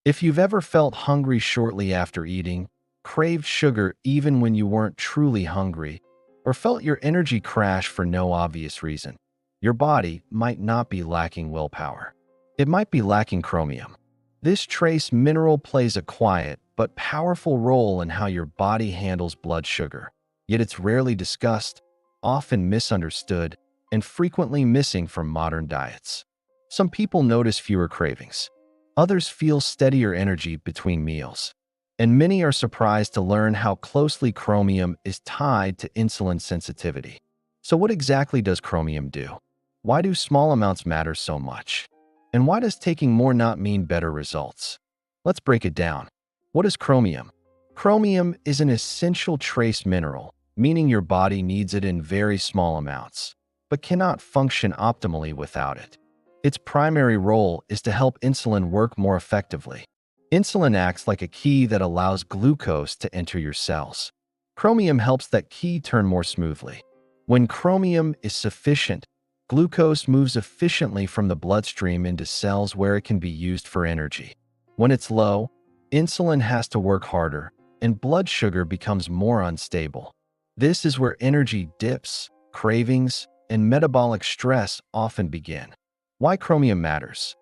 If you've ever felt hungry shortly after eating, craved sugar even when you weren't truly hungry, or felt your energy crash for no obvious reason, your body might not be lacking willpower. It might be lacking chromium. This trace mineral plays a quiet but powerful role in how your body handles blood sugar, yet it's rarely discussed, often misunderstood, and frequently missing from modern diets. Some people notice fewer cravings. Others feel steadier energy between meals. And many are surprised to learn how closely chromium is tied to insulin sensitivity. So what exactly does chromium do? Why do small amounts matter so much? And why does taking more not mean better results? Let's break it down. What is chromium? Chromium is an essential trace mineral, meaning your body needs it in very small amounts, but cannot function optimally without it. Its primary role is to help insulin work more effectively. Insulin acts like a key that allows glucose to enter your cells. Chromium helps that key turn more smoothly. When chromium is sufficient, glucose moves efficiently from the bloodstream into cells where it can be used for energy. When it's low, insulin has to work harder, and blood sugar becomes more unstable. This is where energy dips, cravings, and metabolic stress often begin. Why chromium matters?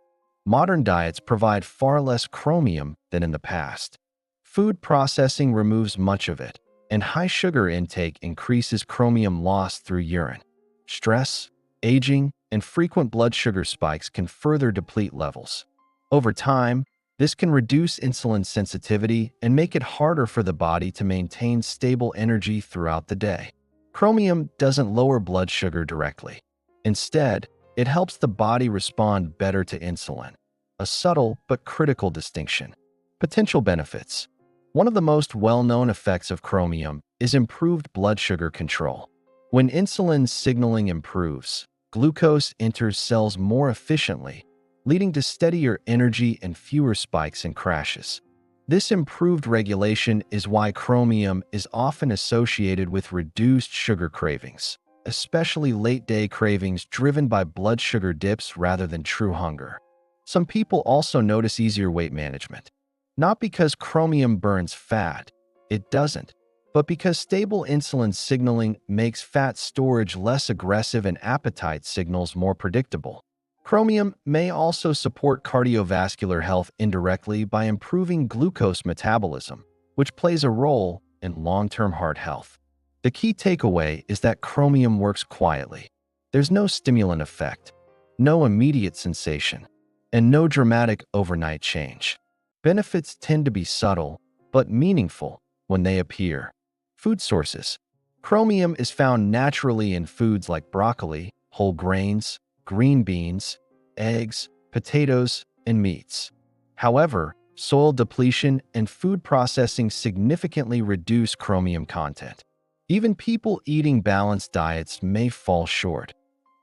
Modern diets provide far less chromium than in the past. Food processing removes much of it, and high sugar intake increases chromium loss through urine. Stress, aging, and frequent blood sugar spikes can further deplete levels. Over time, this can reduce insulin sensitivity and make it harder for the body to maintain stable energy throughout the day. Chromium doesn't lower blood sugar directly. Instead, it helps the body respond better to insulin, a subtle but critical distinction. Potential benefits. One of the most well-known effects of chromium is improved blood sugar control. When insulin signaling improves, glucose enters cells more efficiently, leading to steadier energy and fewer spikes and crashes. This improved regulation is why chromium is often associated with reduced sugar cravings, especially late-day cravings driven by blood sugar dips rather than true hunger. Some people also notice easier weight management. Not because chromium burns fat, it doesn't, but because stable insulin signaling makes fat storage less aggressive and appetite signals more predictable. Chromium may also support cardiovascular health indirectly by improving glucose metabolism, which plays a role in long-term heart health. The key takeaway is that chromium works quietly. There's no stimulant effect, no immediate sensation, and no dramatic overnight change. Benefits tend to be subtle, but meaningful when they appear. Food sources. Chromium is found naturally in foods like broccoli, whole grains, green beans, eggs, potatoes, and meats. However, soil depletion and food processing significantly reduce chromium content. Even people eating balanced diets may fall short,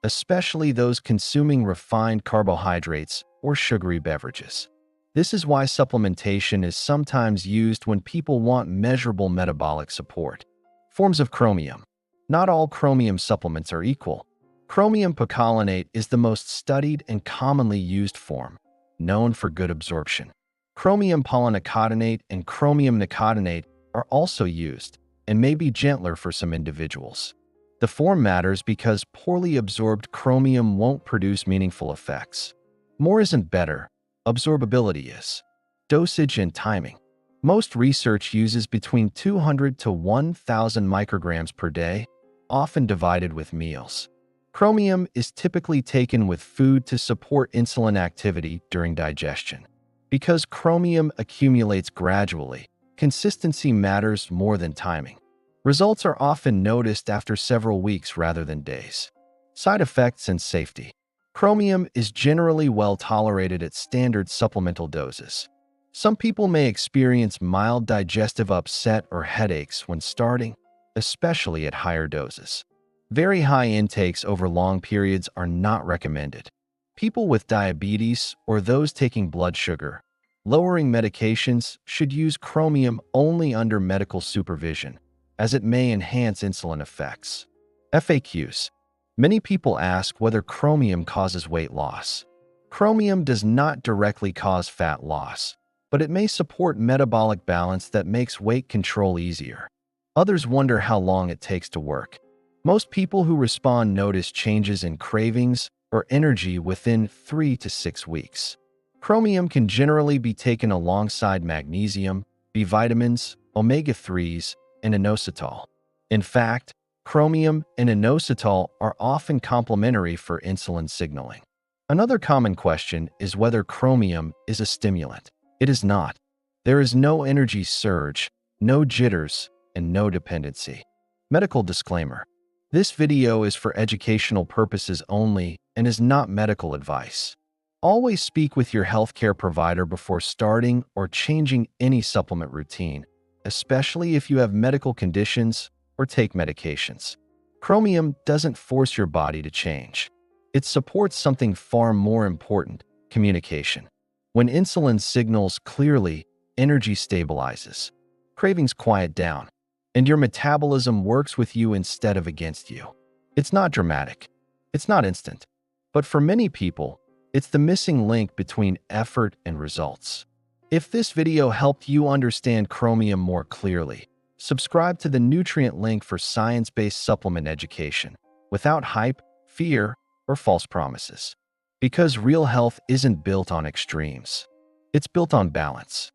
especially those consuming refined carbohydrates or sugary beverages. This is why supplementation is sometimes used when people want measurable metabolic support. Forms of chromium. Not all chromium supplements are equal. Chromium picolinate is the most studied and commonly used form, known for good absorption. Chromium polynicotinate and chromium nicotinate are also used, and may be gentler for some individuals. The form matters because poorly absorbed chromium won't produce meaningful effects. More isn't better, absorbability is. Dosage and timing. Most research uses between 200 to 1,000 micrograms per day, often divided with meals. Chromium is typically taken with food to support insulin activity during digestion. Because chromium accumulates gradually, consistency matters more than timing. Results are often noticed after several weeks rather than days. Side effects and safety. Chromium is generally well tolerated at standard supplemental doses. Some people may experience mild digestive upset or headaches when starting, especially at higher doses. Very high intakes over long periods are not recommended. People with diabetes or those taking blood sugar lowering medications should use chromium only under medical supervision, as it may enhance insulin effects. FAQs. Many people ask whether chromium causes weight loss. Chromium does not directly cause fat loss, but it may support metabolic balance that makes weight control easier. Others wonder how long it takes to work. Most people who respond notice changes in cravings or energy within 3 to 6 weeks. Chromium can generally be taken alongside magnesium, B vitamins, omega-3s, and inositol. In fact, chromium and inositol are often complementary for insulin signaling. Another common question is whether chromium is a stimulant. It is not. There is no energy surge, no jitters, and no dependency. Medical disclaimer. This video is for educational purposes only and is not medical advice. Always speak with your healthcare provider before starting or changing any supplement routine, especially if you have medical conditions or take medications. Chromium doesn't force your body to change. It supports something far more important: communication. When insulin signals clearly, energy stabilizes, cravings quiet down, and your metabolism works with you instead of against you. It's not dramatic. It's not instant. But for many people, it's the missing link between effort and results. If this video helped you understand chromium more clearly, subscribe to the nutrient link for science-based supplement education without hype, fear, or false promises. Because real health isn't built on extremes. It's built on balance.